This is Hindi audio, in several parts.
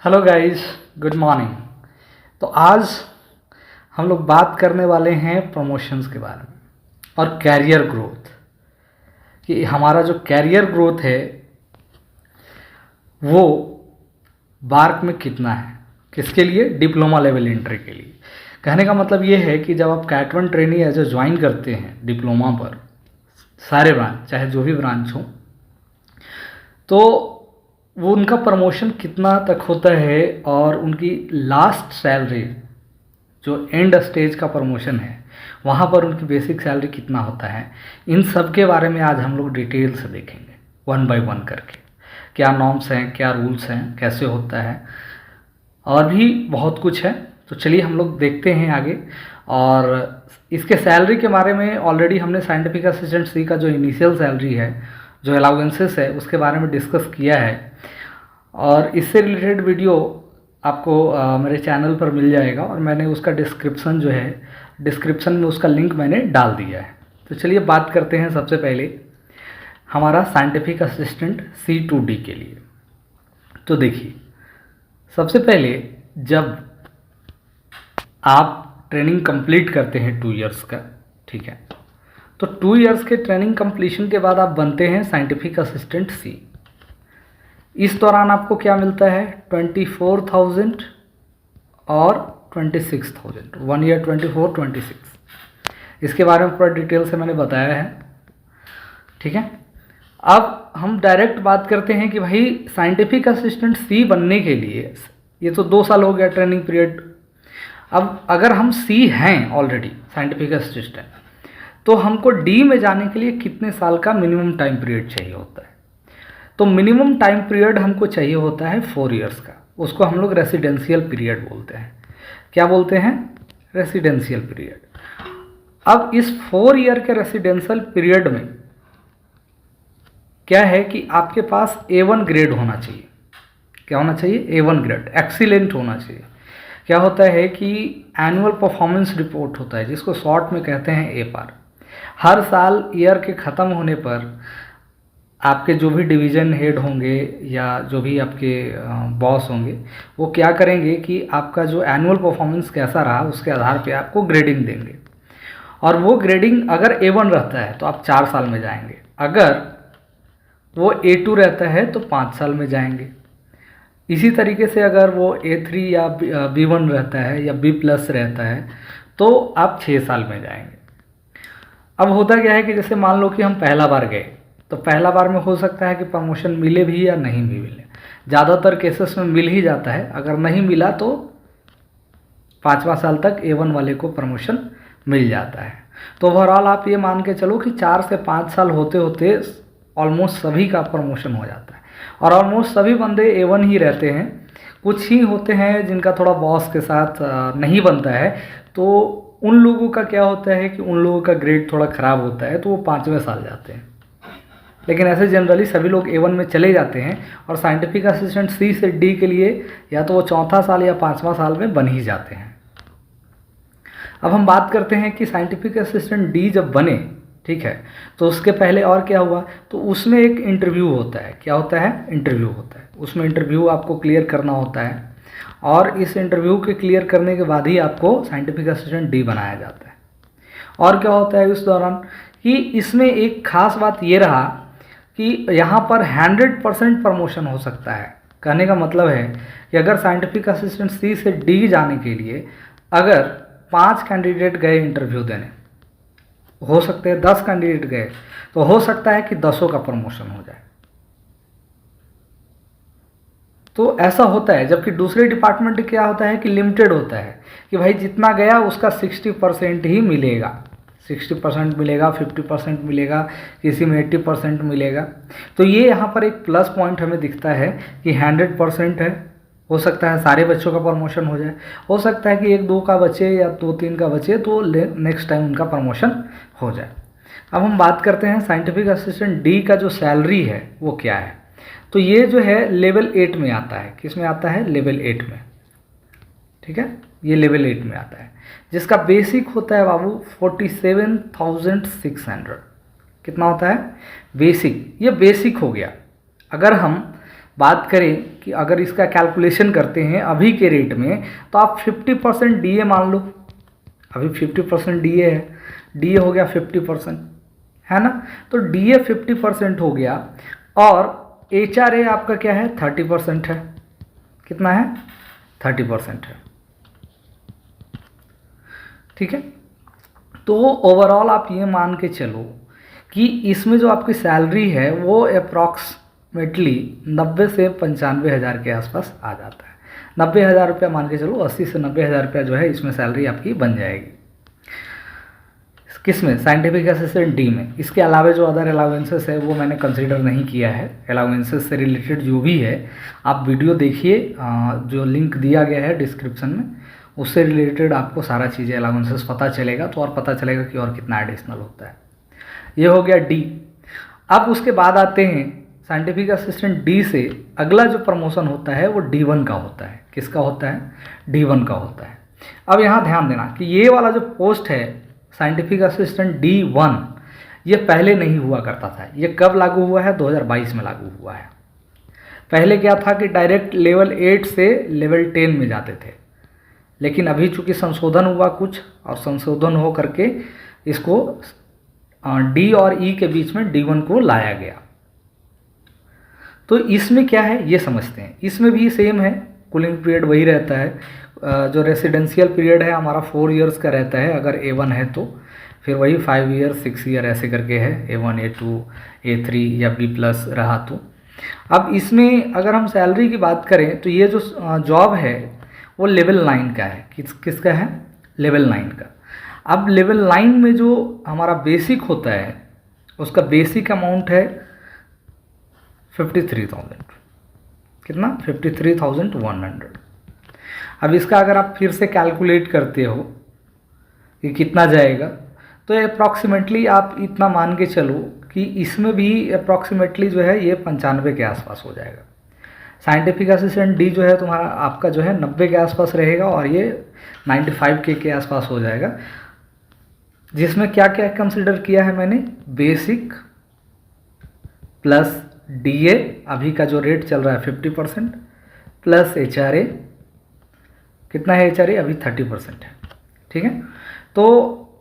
Hello guys, good morning. तो आज हम लोग बात करने वाले हैं प्रमोशंस के बारे में और कैरियर ग्रोथ, कि हमारा जो कैरियर ग्रोथ है वो बार्क में कितना है। किसके लिए? डिप्लोमा लेवल एंट्री के लिए। कहने का मतलब ये है कि जब आप cat one trainee as a join करते हैं डिप्लोमा पर, सारे ब्रांच चाहे जो भी ब्रांच हो, तो वो उनका प्रमोशन कितना तक होता है और उनकी लास्ट सैलरी जो एंड स्टेज का प्रमोशन है वहाँ पर उनकी बेसिक सैलरी कितना होता है, इन सब के बारे में आज हम लोग डिटेल से देखेंगे, वन बाय वन करके। क्या नॉर्म्स हैं, क्या रूल्स हैं, कैसे होता है, और भी बहुत कुछ है। तो चलिए हम लोग देखते हैं आगे। और इसके सैलरी के बारे में ऑलरेडी हमने साइंटिफिक असिस्टेंट सी का जो इनिशियल सैलरी है, जो अलाउंसेस है, उसके बारे में डिस्कस किया है। और इससे रिलेटेड वीडियो आपको मेरे चैनल पर मिल जाएगा और मैंने उसका डिस्क्रिप्शन जो है, डिस्क्रिप्शन में उसका लिंक मैंने डाल दिया है। तो चलिए बात करते हैं सबसे पहले हमारा साइंटिफिक असिस्टेंट C2D के लिए। तो देखिए, सबसे पहले जब आप ट्रेनिंग कंप्लीट करते हैं 2 इयर्स का, ठीक है, तो 2 इयर्स के ट्रेनिंग कंप्लीशन के बाद आप बनते हैं साइंटिफिक असिस्टेंट C। इस दौरान आपको क्या मिलता है? 24,000 और 26,000, 1 ईयर 24, 26। इसके बारे में पूरा डिटेल से मैंने बताया है, ठीक है। अब हम डायरेक्ट बात करते हैं कि भाई साइंटिफिक असिस्टेंट C बनने के लिए, ये तो 2 साल हो गया ट्रेनिंग पीरियड। अब अगर हम C हैं ऑलरेडी साइंटिफिक असिस्टेंट, तो हमको D में जाने के लिए कितने साल का मिनिमम टाइम पीरियड चाहिए होता है? तो मिनिमम टाइम पीरियड हमको चाहिए होता है 4 इयर्स का। उसको हम लोग रेसिडेंशियल पीरियड बोलते हैं। क्या बोलते हैं? Residential period. अब इस 4 ईयर के रेसिडेंशियल पीरियड में क्या है कि आपके पास A1 ग्रेड होना चाहिए। क्या होना चाहिए? A1 ग्रेड, एक्सीलेंट होना चाहिए। क्या होता है कि एनुअल परफॉर्मेंस रिपोर्ट होता है, जिसको शॉर्ट में कहते हैं APAR। हर साल ईयर के ख़त्म होने पर आपके जो भी डिवीज़न हेड होंगे या जो भी आपके बॉस होंगे, वो क्या करेंगे कि आपका जो एनुअल परफॉर्मेंस कैसा रहा उसके आधार पे आपको ग्रेडिंग देंगे। और वो ग्रेडिंग अगर A1 रहता है तो आप 4 साल में जाएंगे, अगर वो A2 रहता है तो 5 साल में जाएंगे। इसी तरीके से अगर वो A3 या B1 रहता है या B+ रहता है तो आप 6 साल में जाएंगे। अब होता क्या है कि जैसे मान लो कि हम पहला बार गए, तो पहला बार में हो सकता है कि प्रमोशन मिले भी या नहीं भी मिले। ज़्यादातर केसेस में मिल ही जाता है। अगर नहीं मिला तो 5वां साल तक A1 वाले को प्रमोशन मिल जाता है। तो ओवरऑल आप ये मान के चलो कि 4 से 5 साल होते होते ऑलमोस्ट सभी का प्रमोशन हो जाता है। और ऑलमोस्ट सभी बंदे A1 ही रहते हैं। कुछ ही होते हैं जिनका थोड़ा बॉस के साथ नहीं बनता है, तो उन लोगों का क्या होता है कि उन लोगों का ग्रेड थोड़ा ख़राब होता है, तो वो 5वें साल जाते हैं। लेकिन ऐसे जनरली सभी लोग A1 में चले जाते हैं और साइंटिफिक असिस्टेंट C से D के लिए या तो वो 4था साल या 5वां साल में बन ही जाते हैं। अब हम बात करते हैं कि साइंटिफिक असिस्टेंट D जब बने, ठीक है, तो उसके पहले और क्या हुआ? तो उसमें एक इंटरव्यू होता है। क्या होता है? इंटरव्यू होता है। उसमें इंटरव्यू आपको क्लियर करना होता है और इस इंटरव्यू के क्लियर करने के बाद ही आपको साइंटिफिक असिस्टेंट D बनाया जाता है। और क्या होता है इस दौरान कि इसमें एक खास बात ये रहा कि यहाँ पर 100% प्रमोशन हो सकता है। कहने का मतलब है कि अगर साइंटिफिक असिस्टेंट C से D जाने के लिए अगर 5 कैंडिडेट गए इंटरव्यू देने, हो सकते हैं 10 कैंडिडेट गए, तो हो सकता है कि 10 का प्रमोशन हो जाए। तो ऐसा होता है। जबकि दूसरे डिपार्टमेंट क्या होता है कि लिमिटेड होता है कि भाई जितना गया उसका 60% ही मिलेगा। 60% मिलेगा, 50% मिलेगा, किसी में 80% मिलेगा। तो ये यहाँ पर एक प्लस पॉइंट हमें दिखता है कि 100% है। हो सकता है सारे बच्चों का प्रमोशन हो जाए, हो सकता है कि 1-2 का बचे या 2-3 का बचे, तो नेक्स्ट टाइम उनका प्रमोशन हो जाए। अब हम बात करते हैं साइंटिफिक असिस्टेंट D का जो सैलरी है वो क्या है। तो ये जो है लेवल 8 में आता है। किस में आता है? लेवल 8 में, ठीक है, ये लेवल 8 में आता है, जिसका बेसिक होता है बाबू 47,600। कितना होता है? बेसिक। ये बेसिक हो गया। अगर हम बात करें कि अगर इसका कैलकुलेशन करते हैं अभी के रेट में, तो आप 50% DA मान लो। अभी 50% DA है, DA हो गया 50%, है ना। तो DA 50% हो गया और HRA आपका क्या है, 30% है। कितना है, 30% है, ठीक है। तो ओवरऑल आप ये मान के चलो कि इसमें जो आपकी सैलरी है वो अप्रॉक्सीमेटली 90 से 95 हज़ार के आसपास आ जाता है। 90 हज़ार रुपया मान के चलो, 80 से 90 हज़ार रुपया जो है इसमें सैलरी आपकी बन जाएगी। किस में, साइंटिफिक असिस्टेंट डी में। इसके अलावा जो अदर अलाउंसेस है वो मैंने कंसीडर नहीं किया है। अलाउंसेस से रिलेटेड जो भी है आप वीडियो देखिए, जो लिंक दिया गया है डिस्क्रिप्शन में, उससे रिलेटेड आपको सारा चीज़ें अलाउंसेस पता चलेगा, तो और पता चलेगा कि और कितना एडिशनल होता है। ये हो गया डी। अब उसके बाद आते हैं साइंटिफिक असिस्टेंट डी से अगला जो प्रमोशन होता है वो D1 का होता है। किसका होता है, D1 का होता है। अब यहाँ ध्यान देना कि ये वाला जो पोस्ट है साइंटिफिक असिस्टेंट D1, ये पहले नहीं हुआ करता था। ये कब लागू हुआ है, 2022 में लागू हुआ है। पहले क्या था कि डायरेक्ट लेवल 8 से लेवल 10 में जाते थे, लेकिन अभी चूंकि संशोधन हुआ कुछ, और संशोधन हो करके इसको D और E के बीच में D1 को लाया गया। तो इसमें क्या है ये समझते हैं। इसमें भी सेम है, कूलिंग पीरियड वही रहता है। जो रेसिडेंशियल पीरियड है हमारा 4 इयर्स का रहता है अगर A1 है तो, फिर वही 5 ईयर 6 ईयर ऐसे करके है, A1 A2 A3 या B+ रहा तो। अब इसमें अगर हम सैलरी की बात करें तो ये जो जॉब है वो लेवल 9 का है। किसका है, लेवल 9 का। अब लेवल 9 में जो हमारा बेसिक होता है उसका बेसिक अमाउंट है 53,000। कितना, 53,100। अब इसका अगर आप फिर से कैलकुलेट करते हो कि कितना जाएगा, तो अप्रॉक्सीमेटली आप इतना मान के चलो कि इसमें भी अप्रॉक्सीमेटली जो है ये 95 के आसपास हो जाएगा। साइंटिफिक असिस्टेंट डी जो है तुम्हारा आपका जो है 90 के आसपास रहेगा और ये 95 के आसपास हो जाएगा। जिसमें क्या क्या कंसिडर किया है मैंने, बेसिक प्लस DA अभी का जो रेट चल रहा है 50%, प्लस HRA। कितना है HRA, अभी 30% है, ठीक है। तो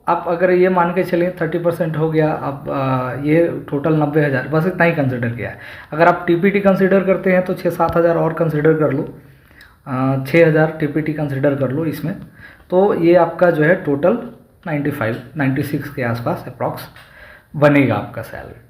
आप अगर ये मान के चलें 30% हो गया। अब ये टोटल 90 हज़ार, बस इतना ही कंसिडर किया है। अगर आप TPT कंसिडर करते हैं तो 6-7 हज़ार और कंसिडर कर लो, 6 हज़ार TPT कंसिडर कर लो इसमें, तो ये आपका जो है टोटल 95-96 के आसपास अप्रॉक्स बनेगा आपका सैलरी।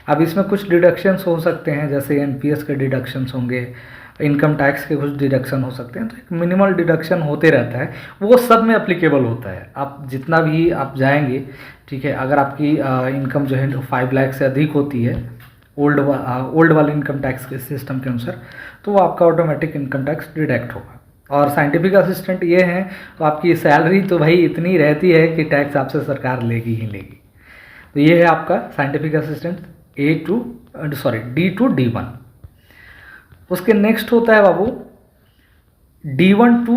अब इसमें कुछ डिडक्शंस हो सकते हैं, जैसे NPS के डिडक्शंस होंगे, इनकम टैक्स के कुछ डिडक्शन हो सकते हैं। तो एक मिनिमल डिडक्शन होते रहता है, वो सब में अप्लीकेबल होता है। आप जितना भी आप जाएंगे, ठीक है, अगर आपकी इनकम जो है 5 लाख से अधिक होती है ओल्ड वाले इनकम टैक्स के सिस्टम के अनुसार, तो वो आपका ऑटोमेटिक इनकम टैक्स डिडक्ट होगा। और साइंटिफिक असिस्टेंट ये हैं तो आपकी सैलरी तो भाई इतनी रहती है कि टैक्स आपसे सरकार लेगी ही लेगी। तो ये है आपका scientific assistant D to D1। उसके नेक्स्ट होता है बाबू D1 to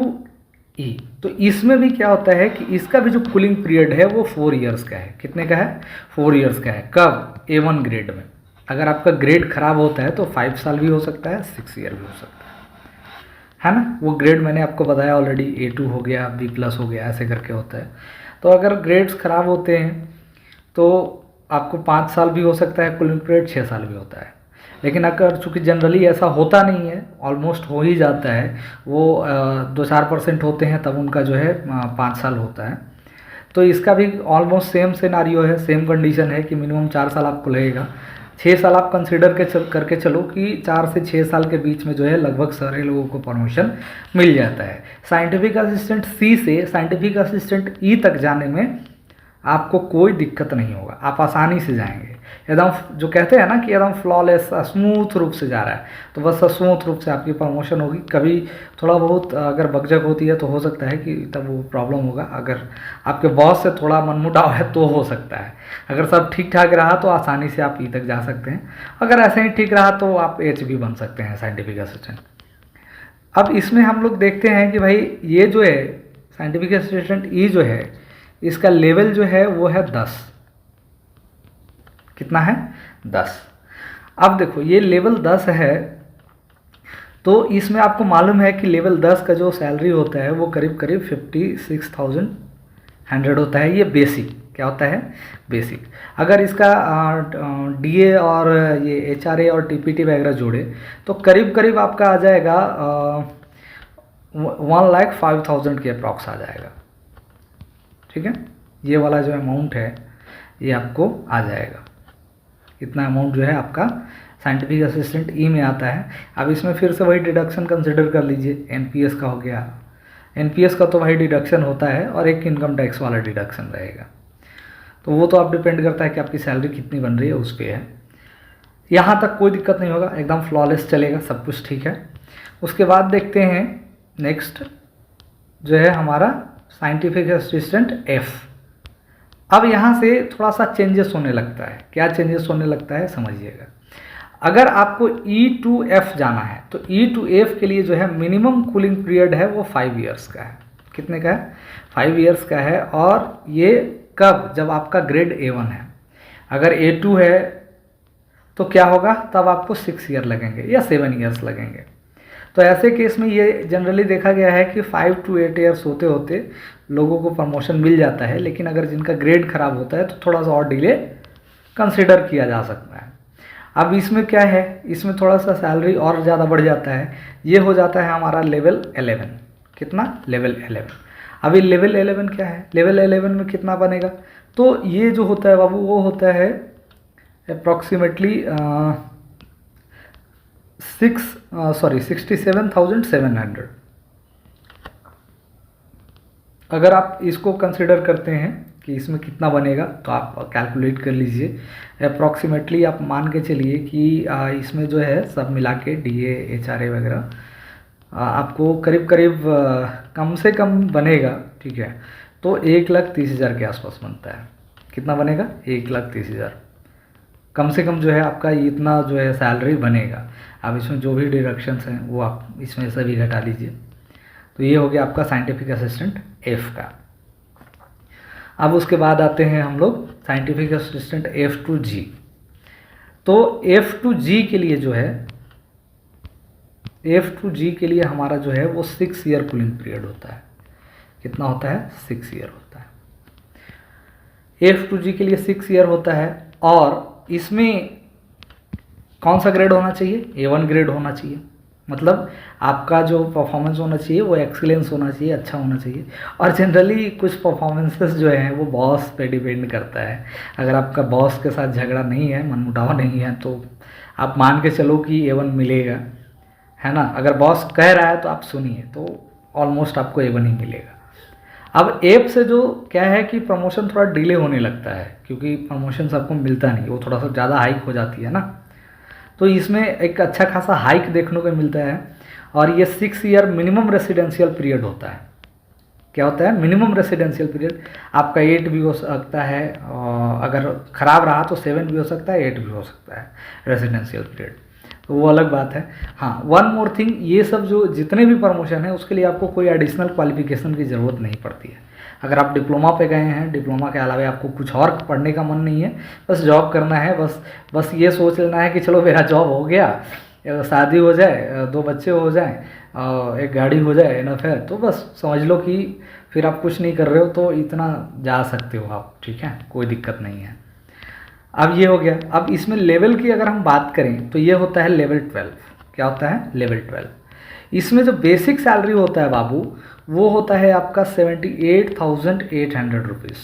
E। तो इसमें भी क्या होता है कि इसका भी जो कूलिंग पीरियड है वो 4 इयर्स का है। कितने का है, 4 इयर्स का है। कब, A1 ग्रेड में। अगर आपका ग्रेड खराब होता है तो 5 साल भी हो सकता है, 6 ईयर भी हो सकता है ना। वो ग्रेड मैंने आपको बताया ऑलरेडी, A2 हो गया, B+ हो गया, ऐसे करके होता है। तो अगर ग्रेड्स खराब होते हैं तो आपको 5 साल भी हो सकता है कूलिंग पीरियड, 6 साल भी होता है। लेकिन अगर चूँकि जनरली ऐसा होता नहीं है, ऑलमोस्ट हो ही जाता है, वो 2-4% होते हैं तब उनका जो है 5 साल होता है। तो इसका भी ऑलमोस्ट सेम सिनारियो है, सेम कंडीशन है कि मिनिमम 4 साल आपको लगेगा। 6 साल आप कंसिडर करके चलो कि 4 से 6 साल के बीच में जो है लगभग सारे लोगों को प्रमोशन मिल जाता है। साइंटिफिक असिस्टेंट सी से साइंटिफिक असिस्टेंट ई तक जाने में आपको कोई दिक्कत नहीं होगा, आप आसानी से जाएंगे। एकदम जो कहते हैं ना कि एकदम फ्लॉलेस स्मूथ रूप से जा रहा है, तो बस स्मूथ रूप से आपकी प्रमोशन होगी। कभी थोड़ा बहुत अगर बकझक होती है तो हो सकता है कि तब वो प्रॉब्लम होगा। अगर आपके बॉस से थोड़ा मनमुटाव है तो हो सकता है। अगर सब ठीक ठाक रहा तो आसानी से आप ई तक जा सकते हैं। अगर ऐसे ही ठीक रहा तो आप H भी बन सकते हैं साइंटिफिक असिस्टेंट। अब इसमें हम लोग देखते हैं कि भाई ये जो है साइंटिफिक असिस्टेंट ई जो है, इसका लेवल जो है वो है 10। कितना है, 10। अब देखो ये लेवल 10 है, तो इसमें आपको मालूम है कि लेवल 10 का जो सैलरी होता है वो करीब करीब 56,100 होता है। ये बेसिक क्या होता है, बेसिक। अगर इसका डीए और ये एचआरए और टीपीटी वगैरह जोड़े तो करीब करीब आपका आ जाएगा 1,05,000 के अप्रॉक्स आ जाएगा। ठीक है, ये वाला जो अमाउंट है ये आपको आ जाएगा। इतना अमाउंट जो है आपका साइंटिफिक असिस्टेंट ई में आता है। अब इसमें फिर से वही डिडक्शन कंसिडर कर लीजिए, एनपीएस का हो गया। एनपीएस का तो वही डिडक्शन होता है और एक इनकम टैक्स वाला डिडक्शन रहेगा। तो वो तो आप डिपेंड करता है कि आपकी सैलरी कितनी बन रही है उस पर है। यहाँ तक कोई दिक्कत नहीं होगा, एकदम फ्लॉलेस चलेगा, सब कुछ ठीक है। उसके बाद देखते हैं नेक्स्ट जो है हमारा साइंटिफिक असिस्टेंट एफ। अब यहाँ से थोड़ा सा चेंजेस होने लगता है। क्या चेंजेस होने लगता है समझिएगा। अगर आपको ई टू एफ जाना है तो ई टू एफ के लिए जो है मिनिमम कूलिंग पीरियड है वो 5 ईयर्स का है। कितने का है, 5 ईयर्स का है। और ये कब, जब आपका ग्रेड A1 है। अगर A2 है तो क्या होगा, तब आपको 6 ईयर लगेंगे या 7 ईयर्स लगेंगे। तो ऐसे केस में ये जनरली देखा गया है कि 5 to 8 ईयर्स होते होते लोगों को प्रमोशन मिल जाता है। लेकिन अगर जिनका ग्रेड खराब होता है तो थोड़ा सा और डिले कंसिडर किया जा सकता है। अब इसमें क्या है, इसमें थोड़ा सा सैलरी और ज़्यादा बढ़ जाता है। ये हो जाता है हमारा लेवल 11। कितना, लेवल 11। अभी लेवल 11 क्या है, लेवल 11 में कितना बनेगा, तो ये जो होता है बाबू वो होता है अप्रॉक्सीमेटली 67,700। अगर आप इसको कंसिडर करते हैं कि इसमें कितना बनेगा तो आप कैलकुलेट कर लीजिए। अप्रॉक्सीमेटली आप मान के चलिए कि इसमें जो है सब मिला के डीए एचआरए वगैरह आपको करीब करीब कम से कम बनेगा। ठीक है, तो 1,30,000 के आसपास बनता है। कितना बनेगा, 1,30,000 कम से कम जो है आपका इतना जो है सैलरी बनेगा। अब इसमें जो भी डिडक्शंस हैं वो आप इसमें से भी घटा लीजिए। तो ये हो गया आपका साइंटिफिक असिस्टेंट एफ का। अब उसके बाद आते हैं हम लोग साइंटिफिक असिस्टेंट F2G। तो F2G के लिए जो है, F2G के लिए हमारा जो है वो 6 ईयर कूलिंग पीरियड होता है। कितना होता है, 6 ईयर होता है। F2G के लिए 6 ईयर होता है। और इसमें कौन सा ग्रेड होना चाहिए, A1 ग्रेड होना चाहिए। मतलब आपका जो परफॉर्मेंस होना चाहिए वो एक्सीलेंस होना चाहिए, अच्छा होना चाहिए। और जनरली कुछ परफॉर्मेंसेस जो हैं वो बॉस पे डिपेंड करता है। अगर आपका बॉस के साथ झगड़ा नहीं है, मनमुटाव नहीं है, तो आप मान के चलो कि A1 मिलेगा, है ना। अगर बॉस कह रहा है तो आप सुनिए, तो ऑलमोस्ट आपको A1 ही मिलेगा। अब एप से जो क्या है कि प्रमोशन थोड़ा डिले होने लगता है, क्योंकि प्रमोशन सबको मिलता नहीं, वो थोड़ा सा ज़्यादा हाइक हो जाती है ना। तो इसमें एक अच्छा खासा हाइक देखने को मिलता है। और ये 6 ईयर मिनिमम रेसिडेंशियल पीरियड होता है। क्या होता है, मिनिमम रेसिडेंशियल पीरियड। आपका 8 भी हो सकता है, अगर ख़राब रहा तो 7 भी हो सकता है, 8 भी हो सकता है रेसिडेंशियल पीरियड, तो वो अलग बात है। हाँ, वन मोर थिंग, ये सब जो जितने भी प्रमोशन है उसके लिए आपको कोई एडिशनल क्वालिफिकेशन की ज़रूरत नहीं पड़ती है। अगर आप डिप्लोमा पे गए हैं, डिप्लोमा के अलावा आपको कुछ और पढ़ने का मन नहीं है, बस जॉब करना है, बस ये सोच लेना है कि चलो मेरा जॉब हो गया, शादी हो जाए, 2 बच्चे हो जाएं, एक गाड़ी हो जाए, इनफ है, तो बस समझ लो कि फिर आप कुछ नहीं कर रहे हो, तो इतना जा सकते हो आप। ठीक है, कोई दिक्कत नहीं है। अब ये हो गया। अब इसमें लेवल की अगर हम बात करें तो ये होता है लेवल 12। क्या होता है, लेवल 12। इसमें जो बेसिक सैलरी होता है बाबू वो होता है आपका 78,800 रुपीज़।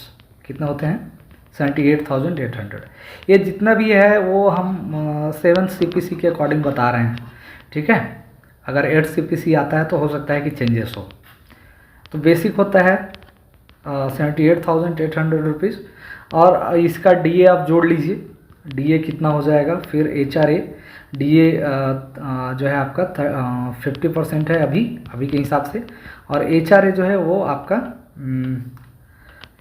कितना होते हैं, 78,800। ये जितना भी है वो हम 7 CPC के अकॉर्डिंग बता रहे हैं। ठीक है, अगर 8 CPC आता है तो हो सकता है कि चेंजेस हो। तो बेसिक होता है 78,800 रुपीज़। और इसका DA आप जोड़ लीजिए, DA कितना हो जाएगा, फिर HRA DA जो है आपका 50% है अभी के हिसाब से। और HRA जो है वो आपका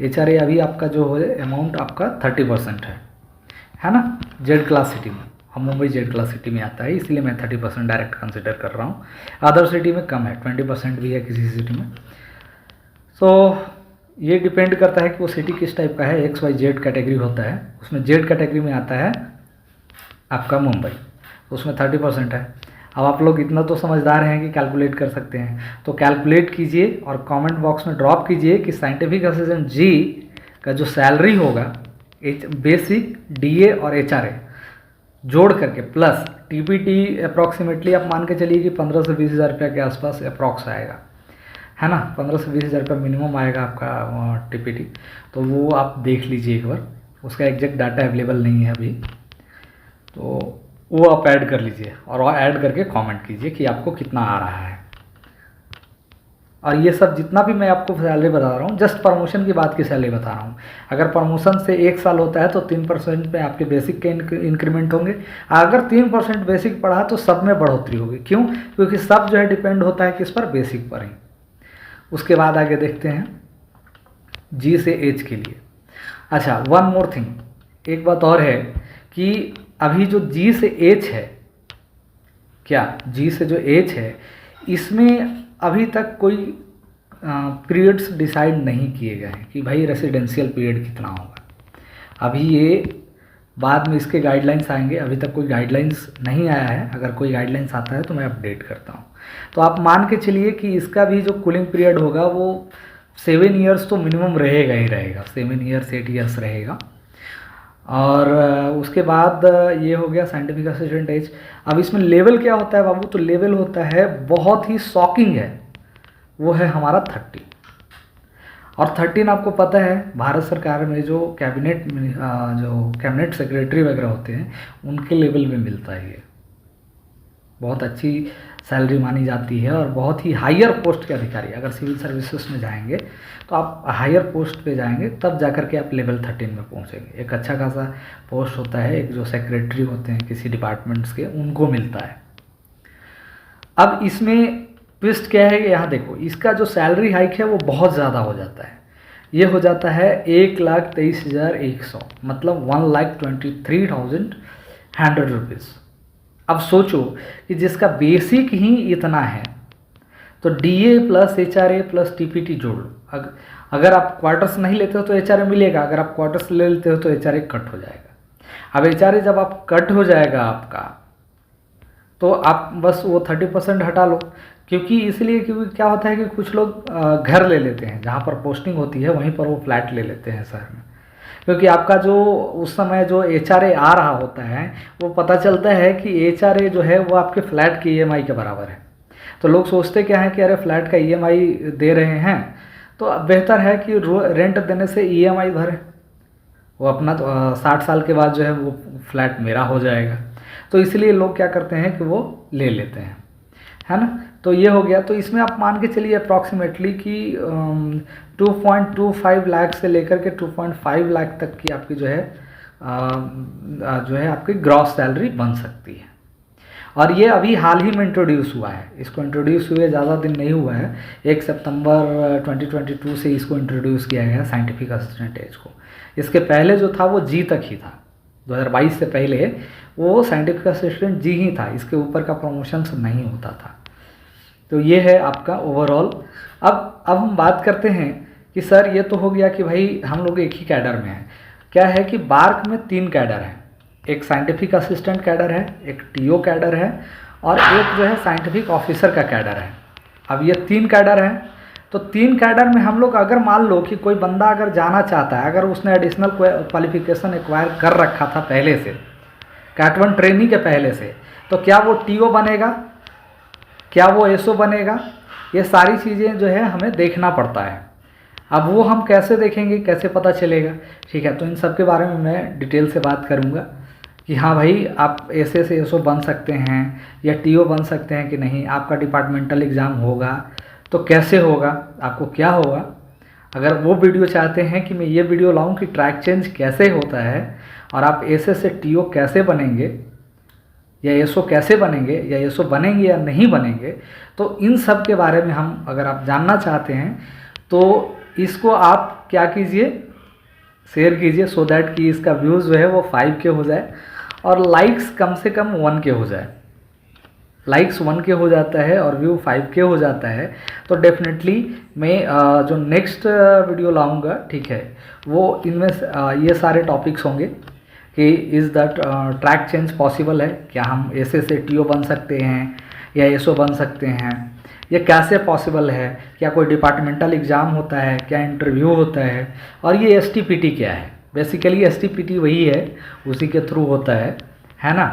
HRA अभी आपका जो है अमाउंट आपका 30% है ना। जेड क्लास सिटी में, हम मुंबई जेड क्लास सिटी में आता है, इसलिए मैं 30% डायरेक्ट कंसिडर कर रहा हूँ। अदर सिटी में कम है, 20% भी है किसी सिटी में। सो ये डिपेंड करता है कि वो सिटी किस टाइप का है। XYZ कैटेगरी होता है, उसमें जेड कैटेगरी में आता है आपका मुंबई, उसमें 30% है। अब आप लोग इतना तो समझदार हैं कि कैलकुलेट कर सकते हैं, तो कैलकुलेट कीजिए और कमेंट बॉक्स में ड्रॉप कीजिए कि साइंटिफिक असिस्टेंट जी का जो सैलरी होगा बेसिक, डीए और एचआरए जोड़ करके प्लस टीपीटी अप्रॉक्सीमेटली आप मान के चलिए कि 15 से 20 हज़ार रुपये के आसपास अप्रॉक्स आएगा, है ना। 15 से 20 हज़ार रुपये मिनिमम आएगा आपका टीपीटी। तो वो आप देख लीजिए एक बार, उसका एग्जैक्ट डाटा अवेलेबल नहीं है अभी, तो वो आप ऐड कर लीजिए और ऐड करके कमेंट कीजिए कि आपको कितना आ रहा है। और ये सब जितना भी मैं आपको सैलरी बता रहा हूँ जस्ट प्रमोशन की बात की सैलरी बता रहा हूँ। अगर प्रमोशन से 1 साल होता है तो 3% पे आपके बेसिक के इंक्रीमेंट होंगे। अगर 3% बेसिक बढ़ा तो सब में बढ़ोतरी होगी। क्यों? क्योंकि सब जो है डिपेंड होता है किस पर, बेसिक पर ही। उसके बाद आगे देखते हैं जी से एच के लिए। अच्छा, वन मोर थिंग, एक बात और है कि अभी जो जी से एच है, क्या जी से जो एच है, इसमें अभी तक कोई पीरियड्स डिसाइड नहीं किए गए हैं कि भाई रेसिडेंशियल पीरियड कितना होगा। अभी ये बाद में इसके गाइडलाइंस आएंगे, अभी तक कोई गाइडलाइंस नहीं आया है। अगर कोई गाइडलाइंस आता है तो मैं अपडेट करता हूँ। तो आप मान के चलिए कि इसका भी जो कूलिंग पीरियड होगा वो 7 ईयर्स तो मिनिमम रहेगा ही रहेगा, 7 ईयर्स 8 ईयर्स रहेगा। और उसके बाद ये हो गया साइंटिफिक असिस्टेंट एज। अब इसमें लेवल क्या होता है बाबू? तो लेवल होता है, बहुत ही शॉकिंग है, वो है हमारा 30। और 13 आपको पता है भारत सरकार में जो कैबिनेट सेक्रेटरी वगैरह होते हैं उनके लेवल में मिलता है। ये बहुत अच्छी सैलरी मानी जाती है और बहुत ही हायर पोस्ट के अधिकारी। अगर सिविल सर्विसेज में जाएंगे तो आप हायर पोस्ट पे जाएंगे, तब जाकर के आप लेवल 13 में पहुंचेंगे। एक अच्छा खासा पोस्ट होता है, एक जो सेक्रेटरी होते हैं किसी डिपार्टमेंट्स के, उनको मिलता है। अब इसमें ट्विस्ट क्या है, यहाँ देखो, इसका जो सैलरी हाइक है वो बहुत ज़्यादा हो जाता है। ये हो जाता है 1,23,100, मतलब 1,23,100 रुपीज़। अब सोचो कि जिसका बेसिक ही इतना है, तो DA plus HRA plus TPT जोड़ लो। अगर आप क्वार्टर्स नहीं लेते हो तो एचआरए मिलेगा, अगर आप क्वार्टर्स ले लेते हो तो एचआरए कट हो जाएगा। अब एचआरए जब आप कट हो जाएगा आपका, तो आप बस वो 30% हटा लो। क्योंकि क्या होता है कि कुछ लोग घर ले लेते हैं, जहाँ पर पोस्टिंग होती है वहीं पर वो फ्लैट ले लेते हैं शहर में। क्योंकि आपका जो उस समय जो एचआरए आ रहा होता है वो पता चलता है कि एचआरए जो है वो आपके फ्लैट की ईएमआई के बराबर है। तो लोग सोचते क्या है कि अरे फ्लैट का ईएमआई दे रहे हैं तो बेहतर है कि रेंट देने से ईएमआई भरें, वो अपना 60 साल के बाद जो है वो फ्लैट मेरा हो जाएगा। तो इसलिए लोग क्या करते हैं कि वो ले लेते हैं, है ना। तो ये हो गया। तो इसमें आप मान के चलिए अप्रॉक्सीमेटली कि 2.25 लाख से लेकर के 2.5 लाख तक की आपकी जो है आपकी ग्रॉस सैलरी बन सकती है। और ये अभी हाल ही में इंट्रोड्यूस हुआ है, इसको इंट्रोड्यूस हुए ज़्यादा दिन नहीं हुआ है। 1 सितंबर 2022 से इसको इंट्रोड्यूस किया गया साइंटिफिक असिस्टेंट एज को। इसके पहले जो था वो जी तक ही था, 2022 से पहले वो साइंटिफिक असिस्टेंट जी ही था, इसके ऊपर का प्रमोशंस नहीं होता था। तो ये है आपका ओवरऑल। अब हम बात करते हैं कि सर ये तो हो गया कि भाई हम लोग एक ही कैडर में हैं। क्या है कि बार्क में 3 कैडर हैं, एक साइंटिफिक असिस्टेंट कैडर है, एक टीओ कैडर है और एक जो है साइंटिफिक ऑफिसर का कैडर है। अब ये 3 कैडर हैं, तो 3 कैडर में हम लोग अगर मान लो कि कोई बंदा अगर जाना चाहता है, अगर उसने एडिशनल क्वालिफिकेशन एक्वायर कर रखा था पहले से, कैट 1 ट्रेनिंग के पहले से, तो क्या वो टीओ बनेगा, क्या वो एसओ बनेगा? ये सारी चीज़ें जो है हमें देखना पड़ता है। अब वो हम कैसे देखेंगे, कैसे पता चलेगा? ठीक है, तो इन सब के बारे में मैं डिटेल से बात करूँगा कि हाँ भाई आप ऐसे से एसओ बन सकते हैं या टीओ बन सकते हैं कि नहीं, आपका डिपार्टमेंटल एग्ज़ाम होगा तो कैसे होगा, आपको क्या होगा। अगर वो वीडियो चाहते हैं कि मैं ये वीडियो लाऊं कि ट्रैक चेंज कैसे होता है और आप ऐसे से टीओ कैसे बनेंगे या एसओ कैसे बनेंगे या एसओ बनेंगे या नहीं बनेंगे, तो इन सब के बारे में हम अगर आप जानना चाहते हैं तो इसको आप क्या कीजिए, शेयर कीजिए, सो दैट कि इसका व्यूज़ जो है वो 5 के हो जाए और लाइक्स कम से कम 1 के हो जाए। लाइक्स 1 के हो जाता है और व्यू 5 के हो जाता है तो डेफिनेटली मैं जो नेक्स्ट वीडियो लाऊंगा, ठीक है, वो इनमें ये सारे टॉपिक्स होंगे कि is that track change possible है, क्या हम ऐसे से टीओ बन सकते हैं, या एसओ बन सकते हैं, ये कैसे पॉसिबल है, क्या कोई डिपार्टमेंटल एग्ज़ाम होता है, क्या इंटरव्यू होता है, और ये एसटीपीटी क्या है। बेसिकली एसटीपीटी वही है, उसी के थ्रू होता है ना।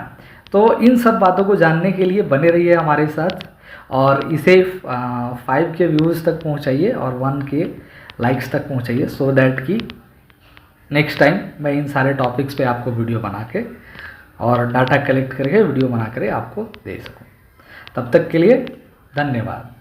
तो इन सब बातों को जानने के लिए बने रहिए हमारे साथ और इसे 5 के व्यूज़ तक पहुंचाइए और 1 के लाइक्स तक पहुंचाइए, सो दैट कि नेक्स्ट टाइम मैं इन सारे टॉपिक्स पे आपको वीडियो बना के और डाटा कलेक्ट करके वीडियो बना कर आपको दे सकूं। तब तक के लिए धन्यवाद।